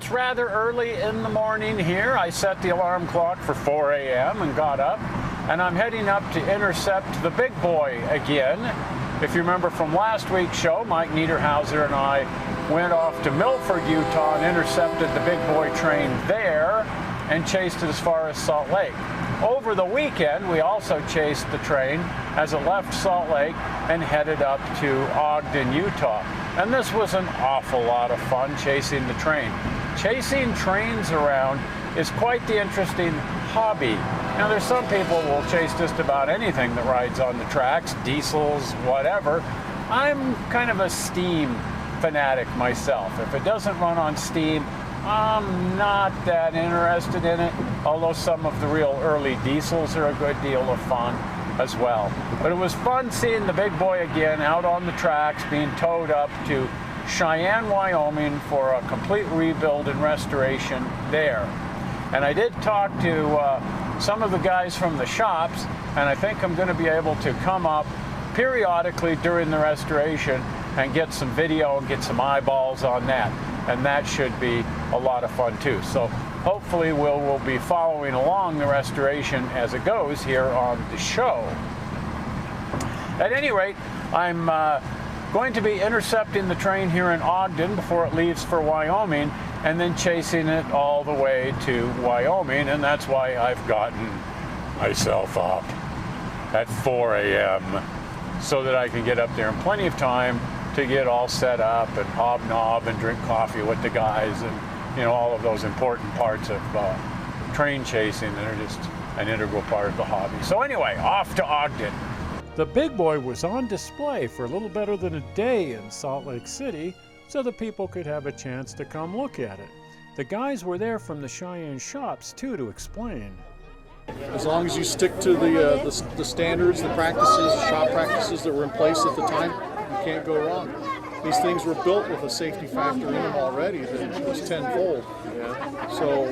It's rather early in the morning here. I set the alarm clock for 4 a.m. and got up, and I'm heading up to intercept the big boy again. If you remember from last week's show, Mike Niederhauser and I went off to Milford, Utah, and intercepted the big boy train there and chased it as far as Salt Lake. Over the weekend, we also chased the train as it left Salt Lake and headed up to Ogden, Utah. And this was an awful lot of fun chasing the train. Chasing trains around is quite the interesting hobby. Now, there's some people who will chase just about anything that rides on the tracks, diesels, whatever. I'm kind of a steam fanatic myself. If it doesn't run on steam, I'm not that interested in it, although some of the real early diesels are a good deal of fun as well. But it was fun seeing the big boy again out on the tracks, being towed up to Cheyenne, Wyoming for a complete rebuild and restoration there. And I did talk to some of the guys from the shops, and I think I'm going to be able to come up periodically during the restoration and get some video and get some eyeballs on that. And that should be a lot of fun too. So hopefully we'll be following along the restoration as it goes here on the show. At any rate, I'm going to be intercepting the train here in Ogden before it leaves for Wyoming, and then chasing it all the way to Wyoming, and that's why I've gotten myself up at 4 a.m. so that I can get up there in plenty of time to get all set up and hobnob and drink coffee with the guys, and all of those important parts of train chasing that are just an integral part of the hobby. So anyway, off to Ogden. The big boy was on display for a little better than a day in Salt Lake City, so the people could have a chance to come look at it. The guys were there from the Cheyenne shops too to explain. As long as you stick to the standards, the practices, shop practices that were in place at the time, you can't go wrong. These things were built with a safety factor in them already that was tenfold. So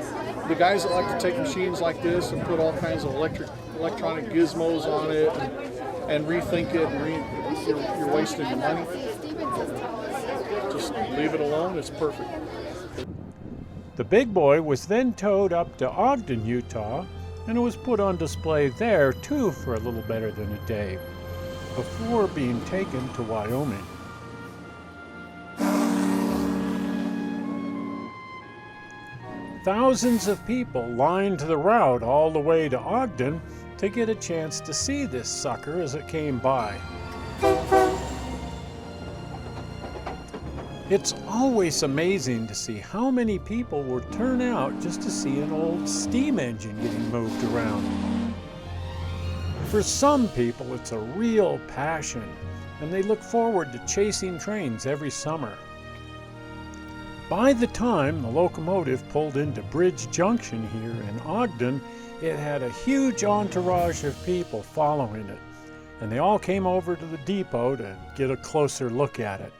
the guys that like to take machines like this and put all kinds of electronic gizmos on it and rethink it, and you're wasting your money. Just leave it alone, it's perfect. The big boy was then towed up to Ogden, Utah, and it was put on display there too for a little better than a day, before being taken to Wyoming. Thousands of people lined the route all the way to Ogden to get a chance to see this sucker as it came by. It's always amazing to see how many people will turn out just to see an old steam engine getting moved around. For some people, it's a real passion, and they look forward to chasing trains every summer. By the time the locomotive pulled into Bridge Junction here in Ogden, it had a huge entourage of people following it, and they all came over to the depot to get a closer look at it.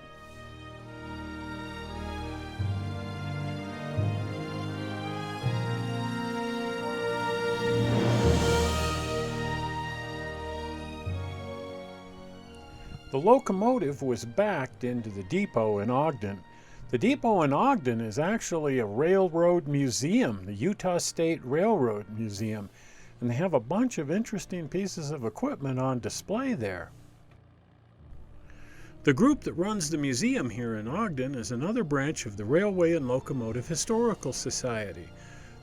The locomotive was backed into the depot in Ogden. The depot in Ogden is actually a railroad museum, the Utah State Railroad Museum, and they have a bunch of interesting pieces of equipment on display there. The group that runs the museum here in Ogden is another branch of the Railway and Locomotive Historical Society,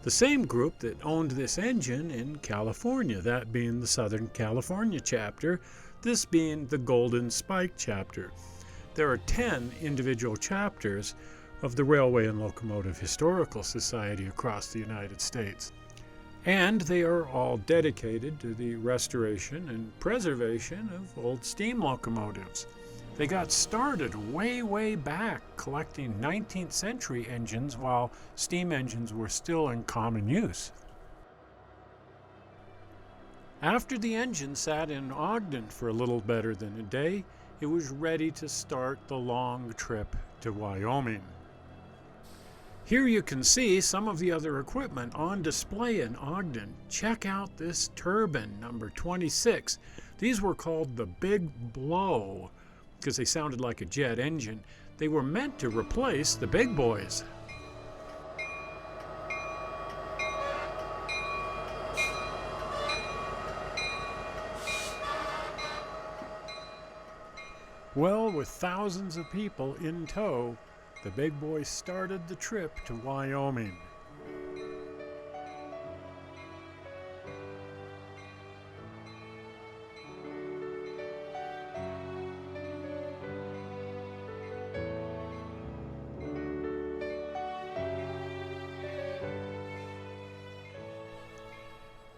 the same group that owned this engine in California, that being the Southern California chapter, this being the Golden Spike chapter. There are 10 individual chapters of the Railway and Locomotive Historical Society across the United States. And they are all dedicated to the restoration and preservation of old steam locomotives. They got started way back collecting 19th century engines while steam engines were still in common use. After the engine sat in Ogden for a little better than a day, it was ready to start the long trip to Wyoming. Here you can see some of the other equipment on display in Ogden. Check out this turbine, number 26. These were called the Big Blow because they sounded like a jet engine. They were meant to replace the big boys. Well, with thousands of people in tow, the big boy started the trip to Wyoming.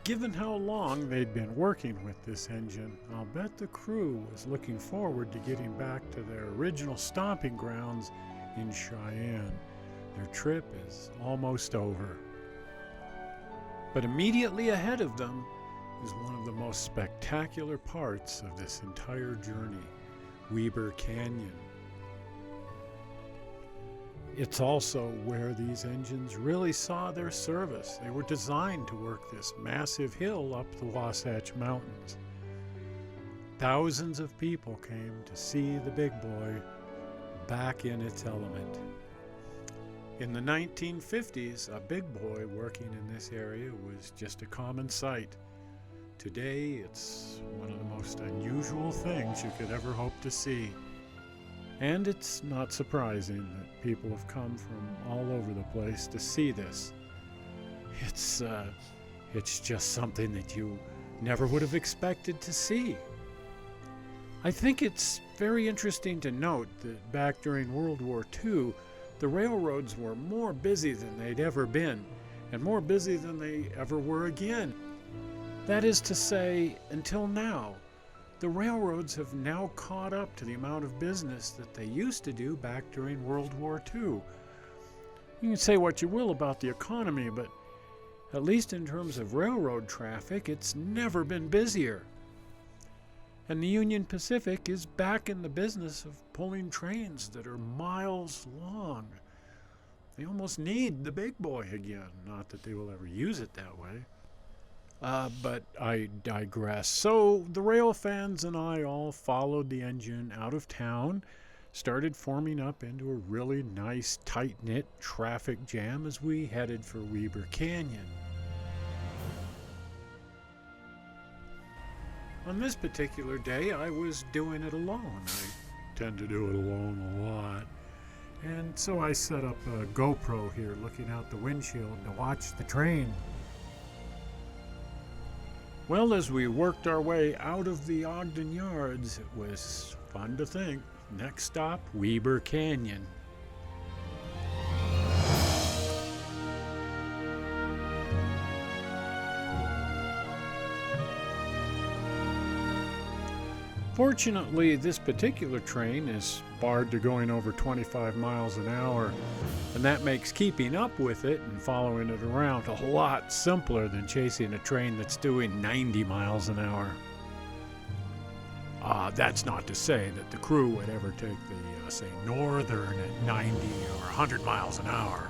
Given how long they'd been working with this engine, I'll bet the crew was looking forward to getting back to their original stomping grounds in Cheyenne. Their trip is almost over. But immediately ahead of them is one of the most spectacular parts of this entire journey, Weber Canyon. It's also where these engines really saw their service. They were designed to work this massive hill up the Wasatch Mountains. Thousands of people came to see the big boy back in its element. In the 1950s, a big boy working in this area was just a common sight. Today, it's one of the most unusual things you could ever hope to see. And it's not surprising that people have come from all over the place to see this. It's just something that you never would have expected to see. I think it's very interesting to note that back during World War II, the railroads were more busy than they'd ever been, and more busy than they ever were again. That is to say, until now. The railroads have now caught up to the amount of business that they used to do back during World War II. You can say what you will about the economy, but at least in terms of railroad traffic, it's never been busier. And the Union Pacific is back in the business of pulling trains that are miles long. They almost need the big boy again, not that they will ever use it that way. But I digress. So the rail fans and I all followed the engine out of town, started forming up into a really nice, tight-knit traffic jam as we headed for Weber Canyon. On this particular day, I was doing it alone. I tend to do it alone a lot. And so I set up a GoPro here, looking out the windshield to watch the train. Well, as we worked our way out of the Ogden yards, it was fun to think. Next stop, Weber Canyon. Fortunately, this particular train is barred to going over 25 miles an hour, and that makes keeping up with it and following it around a lot simpler than chasing a train that's doing 90 miles an hour. That's not to say that the crew would ever take the, say, Northern at 90 or 100 miles an hour.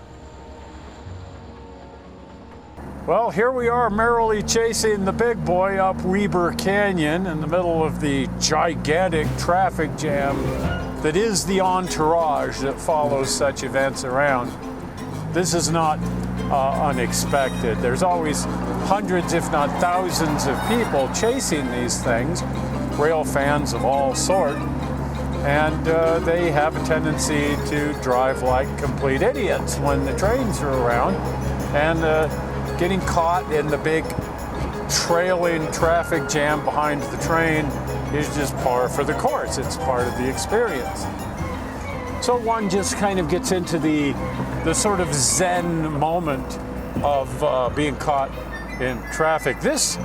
Well, here we are merrily chasing the big boy up Weber Canyon in the middle of the gigantic traffic jam that is the entourage that follows such events around. This is not unexpected. There's always hundreds, if not thousands, of people chasing these things, rail fans of all sorts, and they have a tendency to drive like complete idiots when the trains are around, and getting caught in the big trailing traffic jam behind the train is just par for the course. It's part of the experience. So one just kind of gets into the sort of zen moment of being caught in traffic. This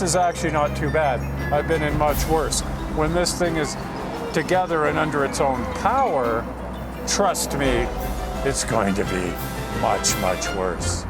is actually not too bad. I've been in much worse. When this thing is together and under its own power, trust me, it's going to be much, much worse.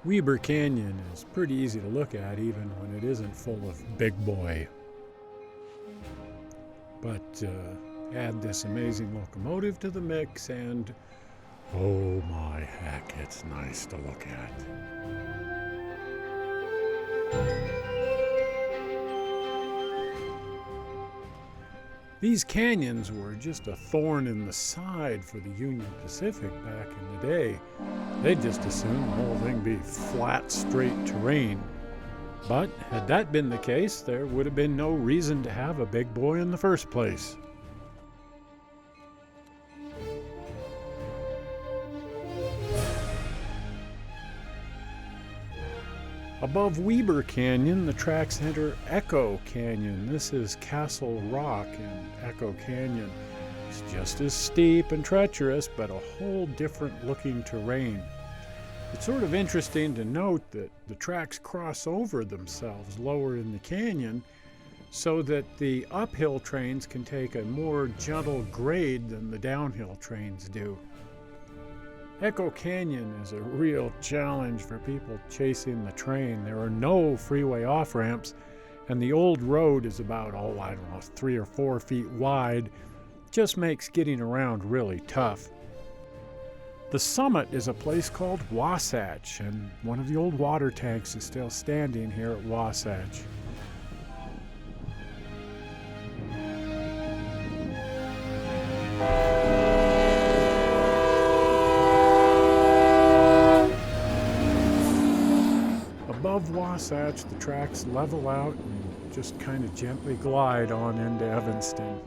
Weber Canyon is pretty easy to look at even when it isn't full of big boy. But add this amazing locomotive to the mix and oh my heck, it's nice to look at. These canyons were just a thorn in the side for the Union Pacific back in the day. They'd just assume the whole thing be flat, straight terrain. But had that been the case, there would have been no reason to have a big boy in the first place. Above Weber Canyon, the tracks enter Echo Canyon. This is Castle Rock in Echo Canyon. It's just as steep and treacherous, but a whole different looking terrain. It's sort of interesting to note that the tracks cross over themselves lower in the canyon so that the uphill trains can take a more gentle grade than the downhill trains do. Echo Canyon is a real challenge for people chasing the train. There are no freeway off-ramps, and the old road is about, 3 or 4 feet wide. Just makes getting around really tough. The summit is a place called Wasatch, and one of the old water tanks is still standing here at Wasatch. Above Wasatch, the tracks level out and just kind of gently glide on into Evanston.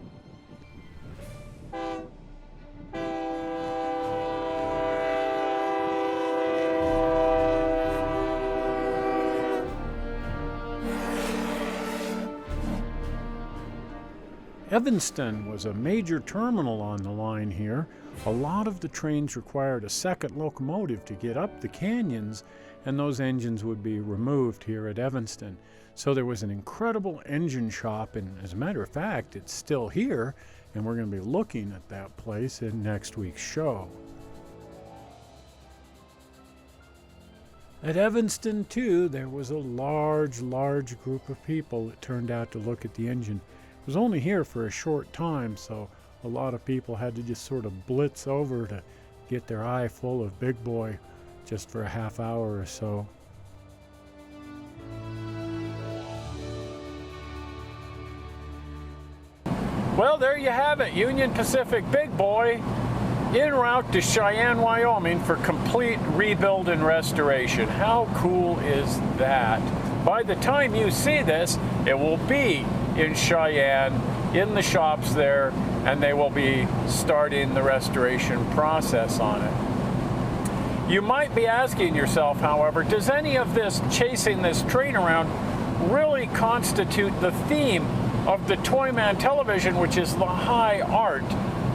Evanston was a major terminal on the line here. A lot of the trains required a second locomotive to get up the canyons, and those engines would be removed here at Evanston. So there was an incredible engine shop, and as a matter of fact, it's still here, and we're going to be looking at that place in next week's show. At Evanston, too, there was a large group of people that turned out to look at the engine. It was only here for a short time, so a lot of people had to just sort of blitz over to get their eye full of Big Boy just for a half hour or so. Well, there you have it, Union Pacific Big Boy en route to Cheyenne, Wyoming for complete rebuild and restoration. How cool is that? By the time you see this, it will be in Cheyenne, in the shops there, and they will be starting the restoration process on it. You might be asking yourself, however, does any of this chasing this train around really constitute the theme of the Toyman television, which is the high art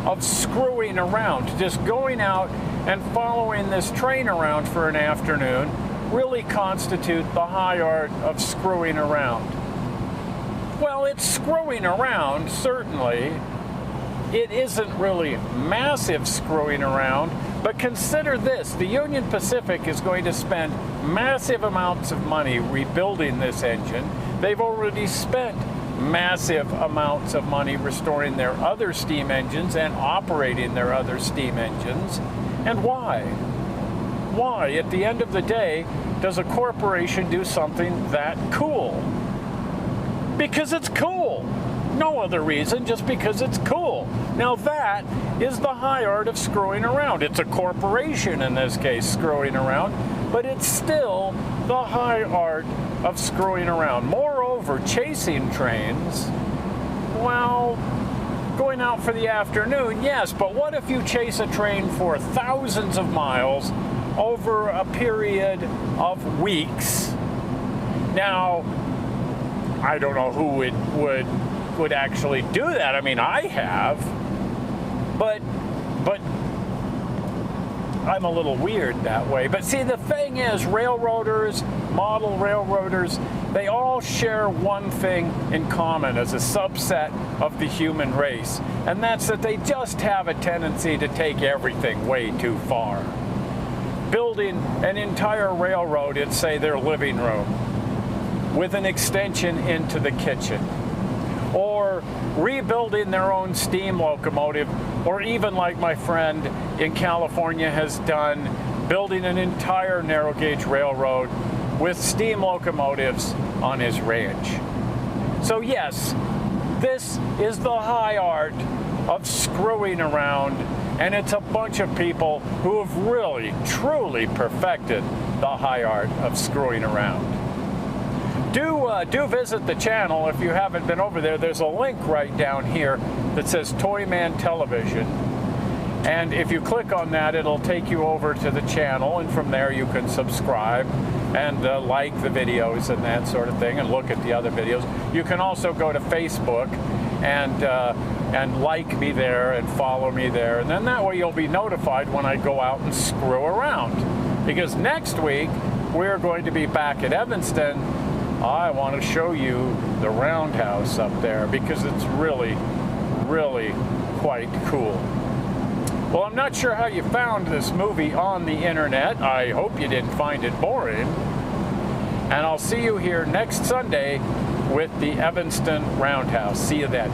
of screwing around? Just going out and following this train around for an afternoon really constitute the high art of screwing around? Well, it's screwing around, certainly. It isn't really massive screwing around, but consider this. The Union Pacific is going to spend massive amounts of money rebuilding this engine. They've already spent massive amounts of money restoring their other steam engines and operating their other steam engines. And why? Why, at the end of the day, does a corporation do something that cool? Because it's cool. No other reason, just because it's cool. Now that is the high art of screwing around. It's a corporation in this case screwing around, but it's still the high art of screwing around. Moreover, chasing trains, well, going out for the afternoon, yes, but what if you chase a train for thousands of miles over a period of weeks? Now, I don't know who would actually do that. I mean, I have, but I'm a little weird that way. But see, the thing is, railroaders, model railroaders, they all share one thing in common as a subset of the human race, and that's that they just have a tendency to take everything way too far. Building an entire railroad in, say, their living room, with an extension into the kitchen, or rebuilding their own steam locomotive, or even like my friend in California has done, building an entire narrow gauge railroad with steam locomotives on his ranch. So yes, This is the high art of screwing around, and it's a bunch of people who have really, truly perfected the high art of screwing around. Do visit the channel if you haven't been over there. There's a link right down here that says Toyman Television. And if you click on that, it'll take you over to the channel, and from there you can subscribe and like the videos and that sort of thing, and look at the other videos. You can also go to Facebook and like me there and follow me there, and then that way you'll be notified when I go out and screw around. Because next week we're going to be back at Evanston. I want to show you the roundhouse up there because it's really, really quite cool. Well, I'm not sure how you found this movie on the internet. I hope you didn't find it boring. And I'll see you here next Sunday with the Evanston Roundhouse. See you then.